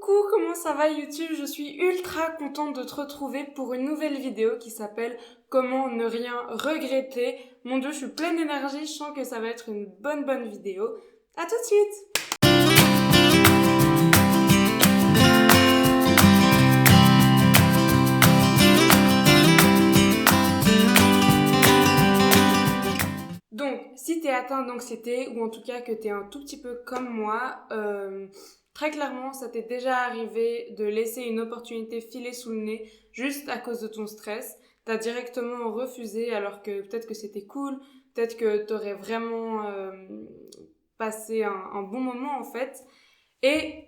Coucou, comment ça va YouTube? Je suis ultra contente de te retrouver pour une nouvelle vidéo qui s'appelle Comment ne rien regretter. Mon Dieu, je suis pleine d'énergie, je sens que ça va être une bonne vidéo. À tout de suite! Donc, si t'es atteint d'anxiété, ou en tout cas que t'es un tout petit peu comme moi, très clairement, ça t'est déjà arrivé de laisser une opportunité filer sous le nez juste à cause de ton stress. T'as directement refusé alors que peut-être que c'était cool, peut-être que t'aurais vraiment passé un bon moment en fait. Et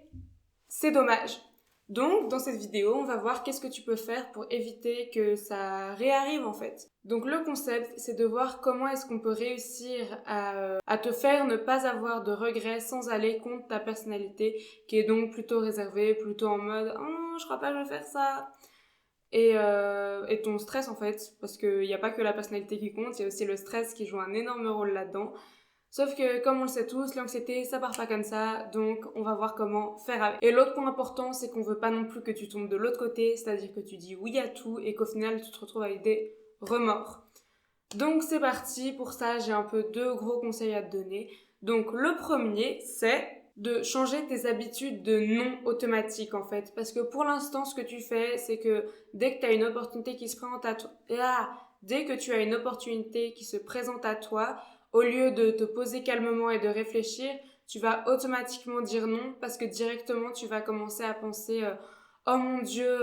c'est dommage. Donc, dans cette vidéo, on va voir qu'est-ce que tu peux faire pour éviter que ça réarrive en fait. Donc, le concept, c'est de voir comment est-ce qu'on peut réussir à te faire ne pas avoir de regrets sans aller contre ta personnalité, qui est donc plutôt réservée, plutôt en mode « Oh, je crois pas que je vais faire ça ». Et ton stress en fait, parce qu'il n'y a pas que la personnalité qui compte, il y a aussi le stress qui joue un énorme rôle là-dedans. Sauf que, comme on le sait tous, l'anxiété, ça part pas comme ça, donc on va voir comment faire avec. Et l'autre point important, c'est qu'on veut pas non plus que tu tombes de l'autre côté, c'est-à-dire que tu dis oui à tout et qu'au final, tu te retrouves avec des remords. Donc c'est parti, pour ça, j'ai un peu deux gros conseils à te donner. Donc le premier, c'est de changer tes habitudes de non automatique en fait. Parce que pour l'instant, ce que tu fais, c'est que dès que tu as une opportunité qui se présente à toi, dès que tu as une opportunité qui se présente à toi, au lieu de te poser calmement et de réfléchir, tu vas automatiquement dire non parce que directement tu vas commencer à penser oh mon Dieu,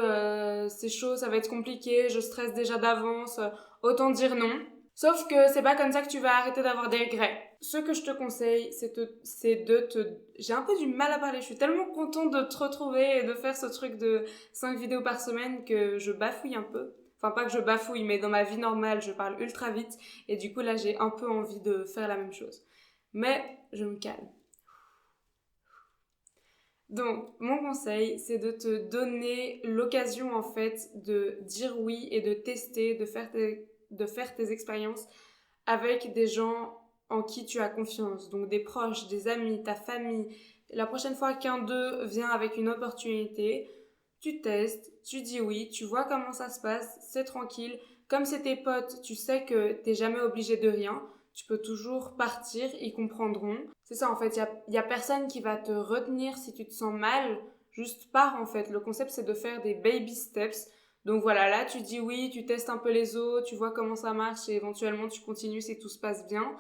c'est chaud, ça va être compliqué, je stresse déjà d'avance, autant dire non. Sauf que c'est pas comme ça que tu vas arrêter d'avoir des regrets. Ce que je te conseille, J'ai un peu du mal à parler, je suis tellement contente de te retrouver et de faire ce truc de 5 vidéos par semaine que je bafouille un peu. Enfin, pas que je bafouille, mais dans ma vie normale, je parle ultra vite. Et du coup, là, j'ai un peu envie de faire la même chose. Mais je me calme. Donc, mon conseil, c'est de te donner l'occasion, en fait, de dire oui et de tester, de faire tes expériences avec des gens en qui tu as confiance. Donc, des proches, des amis, ta famille. La prochaine fois qu'un d'eux vient avec une opportunité, tu testes, tu dis oui, tu vois comment ça se passe, c'est tranquille. Comme c'est tes potes, tu sais que t'es jamais obligé de rien. Tu peux toujours partir, ils comprendront. C'est ça en fait, il y a personne qui va te retenir si tu te sens mal. Juste pars en fait. Le concept c'est de faire des baby steps. Donc voilà, là tu dis oui, tu testes un peu les autres, tu vois comment ça marche et éventuellement tu continues si tout se passe bien.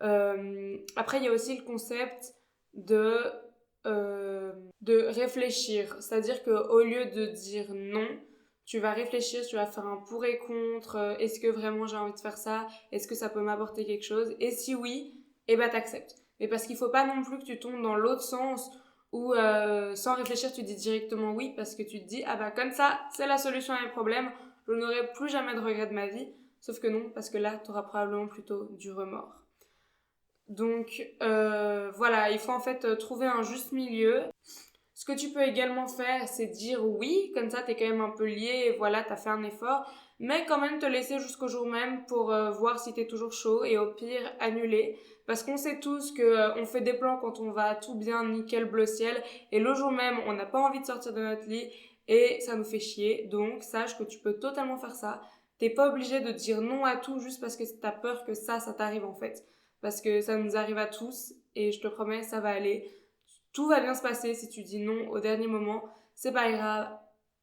Après il y a aussi le concept de de réfléchir. C'est-à-dire qu'au lieu de dire non, tu vas réfléchir, tu vas faire un pour et contre. Est-ce que vraiment j'ai envie de faire ça? Est-ce que ça peut m'apporter quelque chose? Et si oui, eh ben t'acceptes. Mais parce qu'il faut pas non plus que tu tombes dans l'autre sens où sans réfléchir tu dis directement oui parce que tu te dis ah bah comme ça c'est la solution à mes problèmes, je n'aurai plus jamais de regrets de ma vie. Sauf que non, parce que là tu auras probablement plutôt du remords. Donc voilà, il faut en fait trouver un juste milieu. Ce que tu peux également faire, c'est dire oui, comme ça t'es quand même un peu lié et voilà, t'as fait un effort, mais quand même te laisser jusqu'au jour même pour voir si t'es toujours chaud et au pire annuler. Parce qu'on sait tous que on fait des plans quand on va tout bien, nickel, bleu ciel, et le jour même, on n'a pas envie de sortir de notre lit et ça nous fait chier. Donc sache que tu peux totalement faire ça. T'es pas obligé de dire non à tout juste parce que t'as peur que ça t'arrive en fait. Parce que ça nous arrive à tous et je te promets, ça va aller. Tout va bien se passer si tu dis non au dernier moment. C'est pas grave.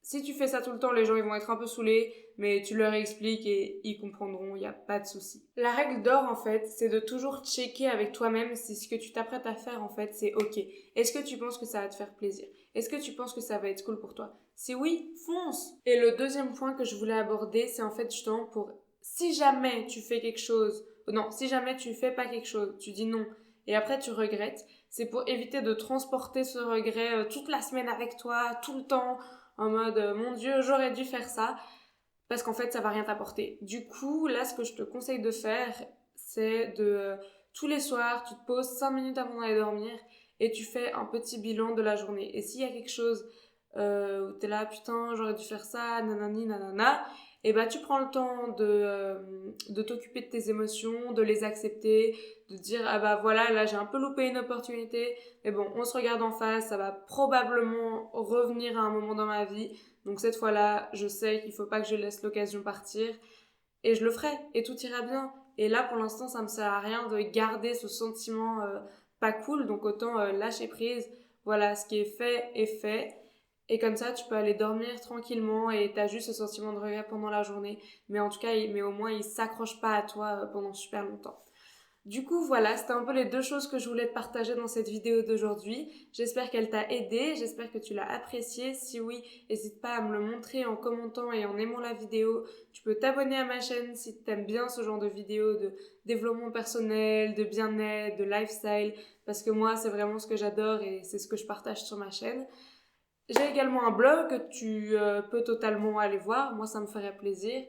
Si tu fais ça tout le temps, les gens ils vont être un peu saoulés, mais tu leur expliques et ils comprendront, il n'y a pas de souci. La règle d'or en fait, c'est de toujours checker avec toi-même si ce que tu t'apprêtes à faire en fait, c'est ok. Est-ce que tu penses que ça va te faire plaisir? Est-ce que tu penses que ça va être cool pour toi? Si oui, fonce! Et le deuxième point que je voulais aborder, c'est en fait justement pour si jamais tu fais quelque chose, non, si jamais tu fais pas quelque chose, tu dis non, et après tu regrettes, c'est pour éviter de transporter ce regret toute la semaine avec toi, tout le temps, en mode mon Dieu, j'aurais dû faire ça, parce qu'en fait, ça va rien t'apporter. Du coup, là, ce que je te conseille de faire, c'est de tous les soirs, tu te poses 5 minutes avant d'aller dormir et tu fais un petit bilan de la journée. Et s'il y a quelque chose où t'es là, putain, j'aurais dû faire ça, nanani, nanana, et bah tu prends le temps de t'occuper de tes émotions, de les accepter, de dire, ah bah voilà, là j'ai un peu loupé une opportunité, mais bon, on se regarde en face, ça va probablement revenir à un moment dans ma vie, donc cette fois-là, je sais qu'il faut pas que je laisse l'occasion partir, et je le ferai, et tout ira bien. Et là, pour l'instant, ça me sert à rien de garder ce sentiment pas cool, donc autant lâcher prise. Voilà, ce qui est fait est fait. Et comme ça, tu peux aller dormir tranquillement et t'as juste ce sentiment de regret pendant la journée. Mais en tout cas, mais au moins, il s'accroche pas à toi pendant super longtemps. Du coup, voilà, c'était un peu les deux choses que je voulais te partager dans cette vidéo d'aujourd'hui. J'espère qu'elle t'a aidé, j'espère que tu l'as appréciée. Si oui, n'hésite pas à me le montrer en commentant et en aimant la vidéo. Tu peux t'abonner à ma chaîne si tu aimes bien ce genre de vidéos de développement personnel, de bien-être, de lifestyle, parce que moi, c'est vraiment ce que j'adore et c'est ce que je partage sur ma chaîne. J'ai également un blog que tu peux totalement aller voir, moi ça me ferait plaisir.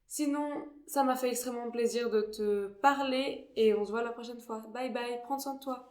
Sinon, ça m'a fait extrêmement plaisir de te parler et on se voit la prochaine fois. Bye bye, prends soin de toi.